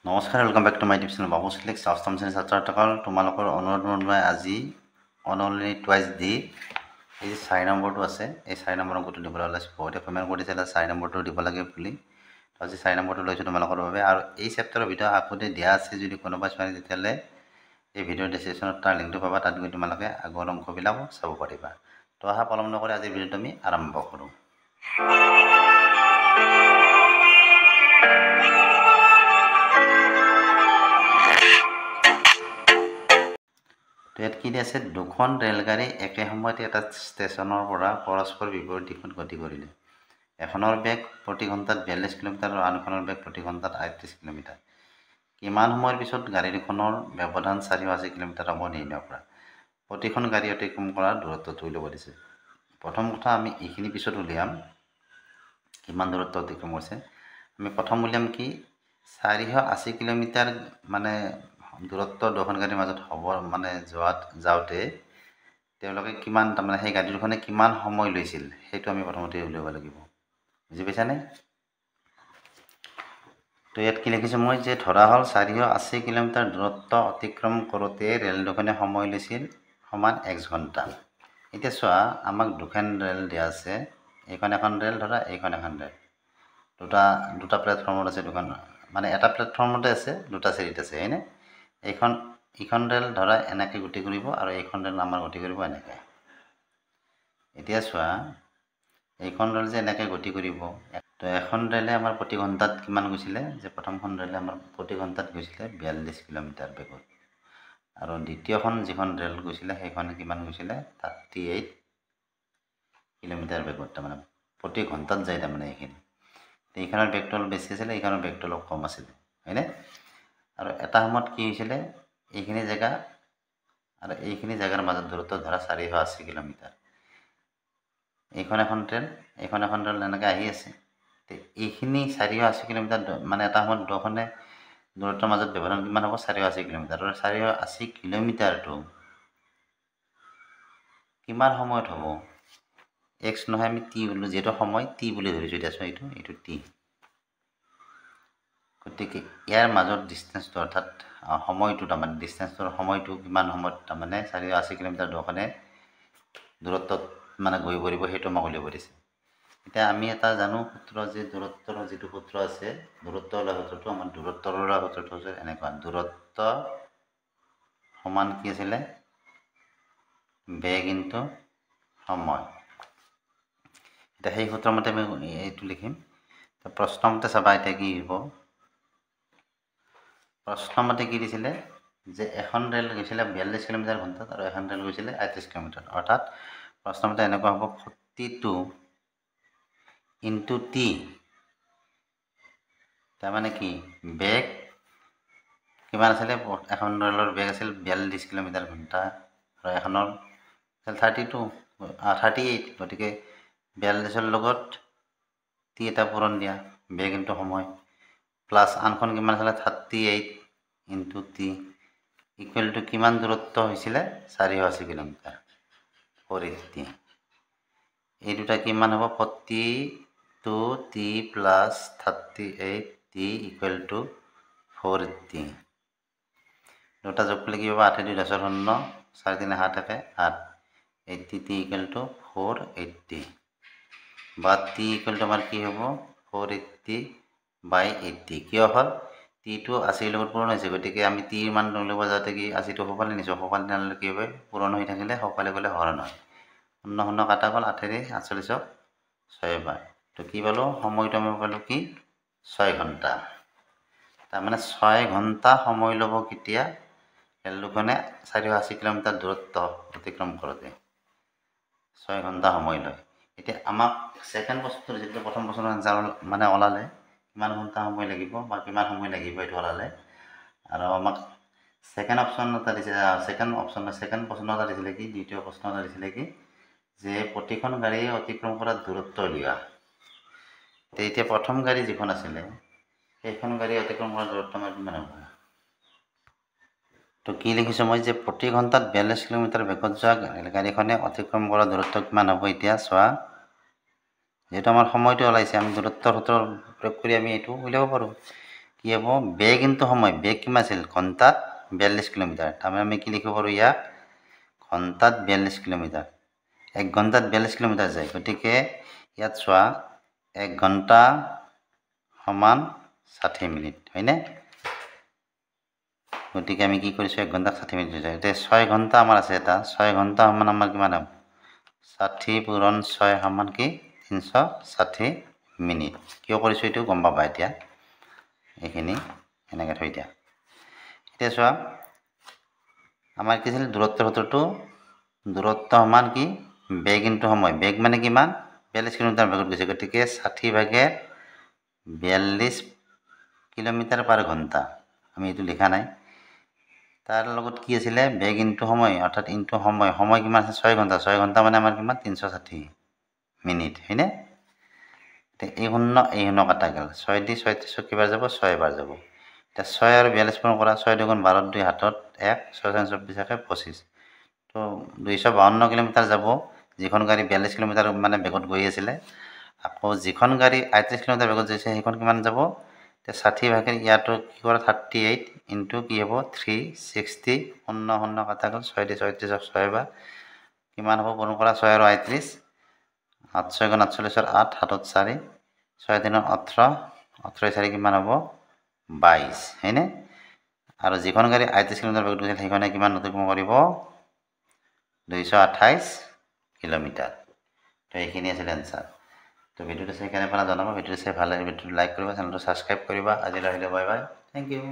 নমস্কাৰ, welcome back to my YouTube channel Babu সিলেক্স অষ্টম শ্ৰেণীৰ ছাত্ৰ ছাত্ৰীসকল। তোমালোকৰ অনুৰোধ মৰ্মে আজি অনলি টুৱাইচ দি এই 4 নম্বৰটো আছে, এই 4 নম্বৰ অংকটো দিবলৈ ওলাইছোঁ। বহুতে কমেণ্ট কৰিছিলে 4 নম্বৰটো দিব লাগে বুলি। আজি 4 নম্বৰটো লৈছোঁ তোমালোকৰ বাবে। আৰু এই চেপ্টাৰৰ ভিডিঅ' আগতে দিয়া আছে, যদি কোনোবা চোৱা তেতিয়াহ'লে এই ভিডিঅ'ৰ ডেছক্ৰিপশ্যনত তাৰ লিংকটো পাবা, তাত গৈ তোমালোকে আগৰ অংকবিলাক চাব পাৰিবা। তো অহা পলম নকৰি আজিৰ ভিডিঅ'টো আমি আৰম্ভ কৰোঁ। ইয়াত কি দিয়া আছে, দুখন ৰেলগাড়ী একে সময়তে এটা ষ্টেচনৰ পৰা পৰস্পৰ বিপৰীত দিশত গতি কৰিলে। এখনৰ বেগ প্ৰতি ঘণ্টাত 42 কিলোমিটাৰ আৰু আনখনৰ বেগ প্ৰতি ঘণ্টাত 38 কিলোমিটাৰ। কিমান সময়ৰ পিছত গাড়ী দুখনৰ ব্যৱধান 84 কিলোমিটাৰ হ'ব নিৰ্ণয় কৰা। প্ৰতিখন গাড়ী অতিক্ৰম কৰাৰ দূৰত্বটো উলিয়াব দিছে। প্ৰথম কথা আমি এইখিনি পিছত উলিয়াম, কিমান দূৰত্ব অতিক্ৰম কৰিছে। আমি প্ৰথম উলিয়াম কি 480 কিলোমিটাৰ মানে দূৰত্ব দুখন গাড়ীৰ মাজত হ'ব, মানে যাওঁতে তেওঁলোকে কিমান, তাৰমানে সেই গাড়ী দুখনে কিমান সময় লৈছিল সেইটো আমি প্ৰথমতে উলিয়াব লাগিব। বুজি পাইছানে? তো ইয়াত কি লিখিছোঁ মই, যে ধৰা হ'ল 480 কিলোমিটাৰ দূৰত্ব অতিক্ৰম কৰোঁতে ৰেল দুখনে সময় লৈছিল সমান 1 ঘণ্টা। এতিয়া চোৱা, আমাক দুখন ৰেল দিয়া আছে, এইখন এখন ৰেল, ধৰা এইখন এখন ৰেল, দুটা প্লেটফৰ্মত আছে, দুখন মানে এটা প্লেটফৰ্মতে আছে, দুটা চিৰিত আছে, হয়নে? এইখন ৰেল ধৰা এনেকৈ গতি কৰিব আৰু এইখন ৰেল আমাৰ গতি কৰিব এনেকৈ। এতিয়া চোৱা, এইখন ৰেল যে এনেকৈ গতি কৰিব, তো এখন ৰেলে আমাৰ প্ৰতি ঘণ্টাত কিমান গৈছিলে, যে প্ৰথমখন ৰেলে আমাৰ প্ৰতি ঘণ্টাত গৈছিলে 42 কিলোমিটাৰ বেগত, আৰু দ্বিতীয়খন যিখন ৰেল গৈছিলে সেইখন কিমান গৈছিলে 38 কিলোমিটাৰ বেগত, তাৰমানে প্ৰতি ঘণ্টাত যায়। তাৰমানে এইখনৰ বেগটো অলপ বেছি আছিলে, এইখনৰ বেগটো অলপ কম আছিলে, হয়নে? আৰু এটা সময়ত কি হৈছিলে, এইখিনি জেগা আৰু এইখিনি জেগাৰ মাজত দূৰত্ব ধৰা 480 কিলোমিটাৰ। এইখন এখন ৰেল এনেকৈ আহি আছে, এইখিনি 480 কিলোমিটাৰ, মানে এটা সময়ত দুখনে দূৰত্বৰ মাজত ব্যৱধান কিমান হ'ব, 480 কিলোমিটাৰ। আৰু 480 কিলোমিটাৰটো কিমান সময়ত হ'ব, এক্স নহয়, আমি টি বোলো, যিহেতু সময় টি বুলি ধৰিছোঁ। এতিয়া চোৱা, এইটো টি, গতিকে ইয়াৰ মাজত ডিষ্টেঞ্চটো, অৰ্থাৎ সময়টো, তাৰমানে ডিষ্টেঞ্চটোৰ সময়টো কিমান সময়ত, তাৰমানে 480 কিলোমিটাৰ দুখনে দূৰত্বত মানে গৈ পৰিব, সেইটো আমাক উলিয়াব দিছে। এতিয়া আমি এটা জানো সূত্ৰ, যে দূৰত্বৰ যিটো সূত্ৰ আছে, দূৰত্ব ওলোৱা সূত্ৰটো, আমাৰ দূৰত্বৰ ওলোৱা সূত্ৰটো হৈছে এনেকুৱা, দূৰত্ব সমান কি আছিলে, বেগ ইনটু সময়। এতিয়া সেই সূত্ৰমতে আমি এইটো লিখিম। প্ৰশ্নমতে চাবা, এতিয়া কি হ'ব, প্ৰশ্নমতে কি দিছিলে, যে এখন ৰেল গৈছিলে 42 কিলোমিটাৰ ঘণ্টাত আৰু এখন ৰেল গৈছিলে 38 কিলোমিটাৰ। অৰ্থাৎ প্ৰশ্নমতে এনেকুৱা হ'ব, 42 ইনটু টি, তাৰমানে কি, বেগ কিমান আছিলে, এখন ৰেলৰ বেগ আছিল 42 কিলোমিটাৰ ঘণ্টা আৰু এখনৰ আছিল 38, গতিকে 42ৰ লগত টি এটা পূৰণ দিয়া, বেগ ইনটু সময়, প্লাছ আনখন কিমান আছিলে 38 ইনটু টি, ইকুৱেল টু কিমান দূৰত্ব হৈছিলে, 480 কিলোমিটাৰ, 480। এই দুটা কিমান হ'ব, 42t plus 38t equal to 480। দুটা যোগ কৰিলে কি হ'ব, 8 2 10 শূন্য, 4 3 7 থাকে 8, 80t ইকুৱেল টু 480, বা টি ইকুৱেল টু আমাৰ কি হ'ব 480/80। কিয় হ'ল, টিটো 80ৰ লগত পূৰণ হৈছে, গতিকে আমি টিৰ মান উলিয়াব যাওঁতে কি 80টো সোঁফালে নিছোঁ, সোঁফালে নিলে কি হয়, পূৰণ হৈ থাকিলে সোঁফালে গ'লে হৰণ হয়, 0 0 কাটা গ'ল, 8 48ক 6 বাৰ, তো কি পালোঁ, সময়টো আমি পালোঁ কি 6 ঘণ্টা। তাৰমানে 6 ঘণ্টা সময় ল'ব কেতিয়া, ৰেল দুখনে 480 কিলোমিটাৰ দূৰত্ব অতিক্ৰম কৰোঁতে 6 ঘণ্টা সময় লয়। এতিয়া আমাক ছেকেণ্ড প্ৰশ্নটো, যিটো প্ৰথম প্ৰশ্নৰ আনচাৰ মানে ওলালে, কিমান ঘণ্টা সময় লাগিব বা কিমান সময় লাগিব এইটো ওলালে, আৰু আমাক ছেকেণ্ড অপশ্যন এটা দিছে, ছেকেণ্ড প্ৰশ্ন এটা দিছিলে কি, দ্বিতীয় প্ৰশ্ন এটা দিছিলে কি, যে প্ৰতিখন গাড়ীয়ে অতিক্ৰম কৰা দূৰত্ব উলিওৱা। এতিয়া প্ৰথম গাড়ী যিখন আছিলে, সেইখন গাড়ী অতিক্ৰম কৰা দূৰত্ব আমাৰ কিমান হ'ব, তো কি লিখিছোঁ মই, যে প্ৰতি ঘণ্টাত 42 কিলোমিটাৰ বেগত যোৱা গাড়ীখনে অতিক্ৰম কৰা দূৰত্ব কিমান হ'ব। এতিয়া চোৱা, যিহেতু আমাৰ সময়টো ওলাইছে, আমি দূৰত্বৰ সূত্ৰ প্ৰয়োগ কৰি আমি এইটো উলিয়াব পাৰোঁ। কি হ'ব বেগ ইনটু সময় বেগ কিমান আছিল ঘণ্টাত 42 কিলোমিটাৰ তাৰমানে আমি কি লিখিব পাৰোঁ ইয়াক ঘণ্টাত 42 কিলোমিটাৰ 1 ঘণ্টাত 42 কিলোমিটাৰ যায় গতিকে ইয়াত চোৱা 1 ঘণ্টা সমান 60 মিনিট হয়নে গতিকে আমি কি কৰিছোঁ 1 ঘণ্টা 60 মিনিট যায় এতিয়া 6 ঘণ্টা আমাৰ আছে এটা 6 ঘণ্টা সমান আমাৰ কিমান হ'ব 60 পূৰণ 6 সমান কি 360 মিনিট কিয় কৰিছোঁ এইটো গম পাবা এতিয়া এইখিনি এনেকৈ থৈ দিয়া এতিয়া চোৱা আমাৰ কি আছিল দূৰত্বৰ সূত্ৰটো দূৰত্ব সমান কি বেগ ইনটু সময় বেগ মানে কিমান 42 কিলোমিটাৰ বেগত গৈছে গতিকে 60 ভাগে 42 কিলোমিটাৰ পাৰ ঘণ্টা আমি এইটো লিখা নাই তাৰ লগত কি আছিলে বেগ ইনটু সময় অৰ্থাৎ ইনটু সময় সময় কিমান আছে 6 ঘণ্টা মানে আমাৰ কিমান 360 মিনিট হয়নে এই শূন্য কাটা গ'ল 6 দি 36 কিবাৰ যাব 6 বাৰ যাব এতিয়া 6 আৰু 42 পূৰণ কৰা 6 দুগুণ 12 2 হাতত 1 6 24 একে 25 তো 252 কিলোমিটাৰ যাব যিখন গাড়ী 42 কিলোমিটাৰ মানে বেগত গৈ আছিলে আকৌ যিখন গাড়ী 38 কিলোমিটাৰ বেগত গৈছে সেইখন কিমান যাব তে 60 ভাগে ইয়াতো কি কৰা 38 ইনটু কি হ'ব 360 শূন্য কাটা গ'ল 6 দি 36 6 বাৰ কিমান হ'ব পূৰণ কৰা 6 আৰু 38 8 6 গুণ 48 8 হাতত 4 6 3 18 18 4 কিমান হ'ব 22 হয়নে আৰু যিখন গাড়ী 38 কিলোমিটাৰ বেগত গৈছিল সেইখনে কিমান অতিক্ৰম কৰিব 228 কিলোমিটাৰ তো এইখিনি আছিল এনসাৰ তো ভিডিওটো চাই কেনে পালা জনাবা ভিডিওটো চাই ভাল লাগে ভিডিওটো লাইক কৰিবা চেনেলটো সাবস্ক্ৰাইব কৰিবা আজিলৈ বাই বাই থ্যাংক ইউ